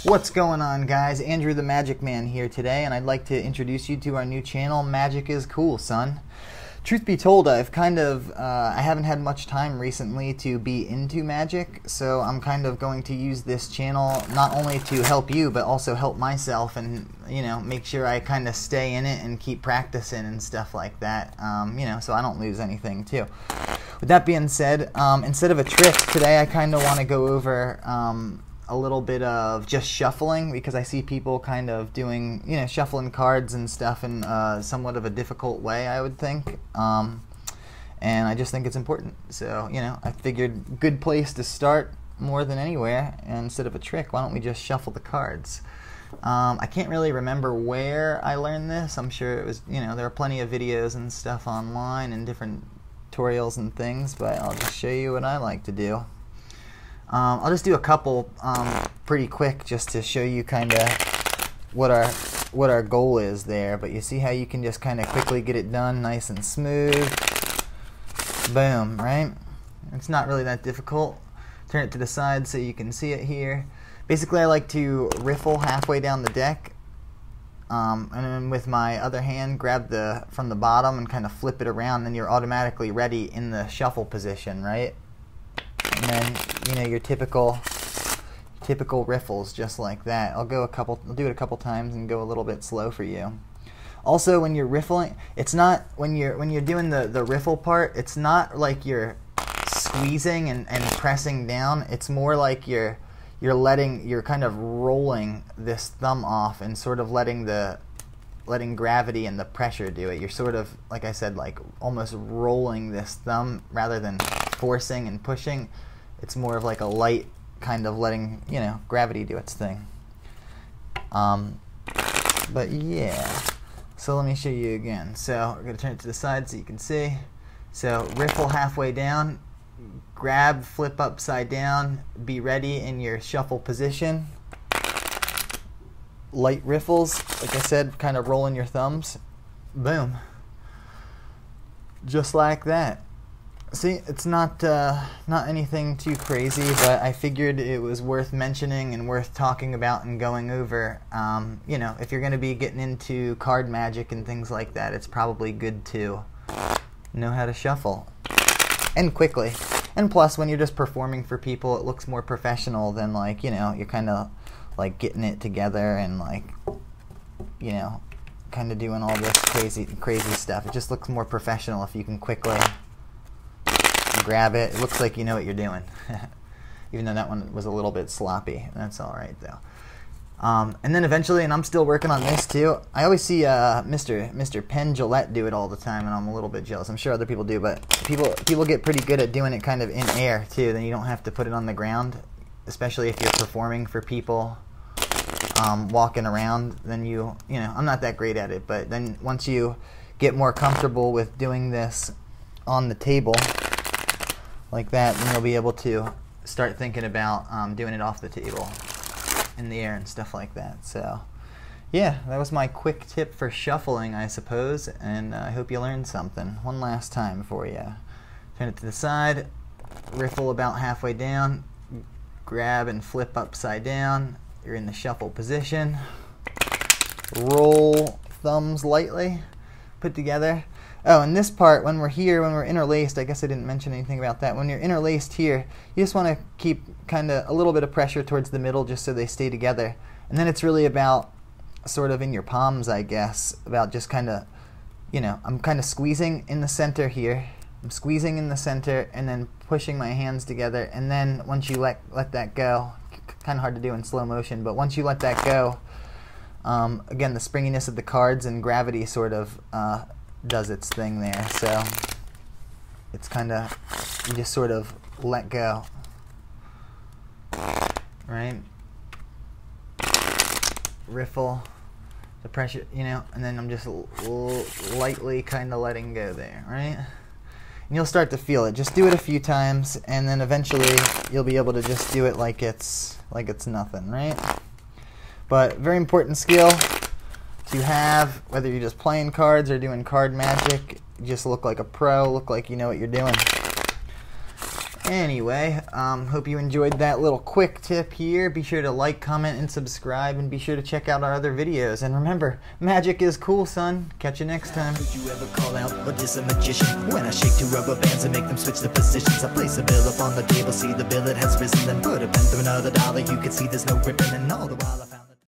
What's going on, guys? Andrew the Magic Man here today, and I'd like to introduce you to our new channel, Magic is Cool, son. Truth be told, I haven't had much time recently to be into Magic, so I'm kind of going to use this channel not only to help you, but also help myself and, make sure I kind of stay in it and keep practicing and stuff like that, so I don't lose anything, too. With that being said, instead of a trick, today I kind of want to go over a little bit of just shuffling, because I see people kind of doing, shuffling cards and stuff in somewhat of a difficult way, I would think. And I just think it's important. So, I figured good place to start more than anywhere. And instead of a trick, why don't we just shuffle the cards? I can't really remember where I learned this. I'm sure it was, there are plenty of videos and stuff online and different tutorials and things, but I'll just show you what I like to do. I'll just do a couple pretty quick just to show you kind of what our goal is there. But you see how you can just kind of quickly get it done nice and smooth. Boom, right? It's not really that difficult. Turn it to the side so you can see it here. Basically, I like to riffle halfway down the deck. And then with my other hand, grab from the bottom and kind of flip it around. Then you're automatically ready in the shuffle position, right? And then, your typical riffles just like that. I'll do it a couple times and go a little bit slow for you. Also, when you're riffling, it's not when you're doing the riffle part, it's not like you're squeezing and pressing down. It's more like you're kind of rolling this thumb off and sort of letting gravity and the pressure do it. You're sort of, like I said, like almost rolling this thumb rather than forcing and pushing. It's more of like a light kind of letting, gravity do its thing. But yeah, so let me show you again. So we're going to turn it to the side so you can see. So riffle halfway down, grab, flip upside down, be ready in your shuffle position. Light riffles, like I said, kind of rolling your thumbs. Boom. Just like that. See, it's not anything too crazy, but I figured it was worth mentioning and worth talking about and going over. If you're going to be getting into card magic and things like that, it's probably good to know how to shuffle. And quickly. And plus, when you're just performing for people, it looks more professional than, like, you're kind of, like, getting it together and, like, kind of doing all this crazy stuff. It just looks more professional if you can quickly grab it. It looks like you know what you're doing. Even though that one was a little bit sloppy. That's alright, though. And then eventually, and I'm still working on this too, I always see Mr. Penn Jillette do it all the time, and I'm a little bit jealous. I'm sure other people do, but people get pretty good at doing it kind of in air too. Then you don't have to put it on the ground, especially if you're performing for people, walking around. Then I'm not that great at it, but then once you get more comfortable with doing this on the table like that, then you'll be able to start thinking about doing it off the table in the air and stuff like that. So yeah, that was my quick tip for shuffling, I suppose, and I hope you learned something. One last time for you. Turn it to the side, riffle about halfway down, grab and flip upside down. You're in the shuffle position. Roll thumbs lightly, put together. Oh, and this part, when we're interlaced, I guess I didn't mention anything about that. When you're interlaced here, you just want to keep kind of a little bit of pressure towards the middle just so they stay together. And then it's really about sort of in your palms, I guess, about just kind of, I'm kind of squeezing in the center here. I'm squeezing in the center and then pushing my hands together. And then once you let that go, kind of hard to do in slow motion, but once you let that go, again, the springiness of the cards and gravity sort of does its thing there. So it's kind of, you just sort of let go, right? Riffle the pressure, and then I'm just lightly kind of letting go there, right? And you'll start to feel it. Just do it a few times, and then eventually you'll be able to just do it like it's nothing, right? But very important skill to have, whether you're just playing cards or doing card magic. Just look like a pro, look like you know what you're doing. Anyway, hope you enjoyed that little quick tip here. Be sure to like, comment, and subscribe, and be sure to check out our other videos. And remember, magic is cool, son. Catch you next time. Would you ever call out, or diss a magician? When I shake two rubber bands and make them switch the positions, I place a bill up on the table, see the bill it has risen, then put a pen through another dollar. You can see there's no ripping, and all the while I found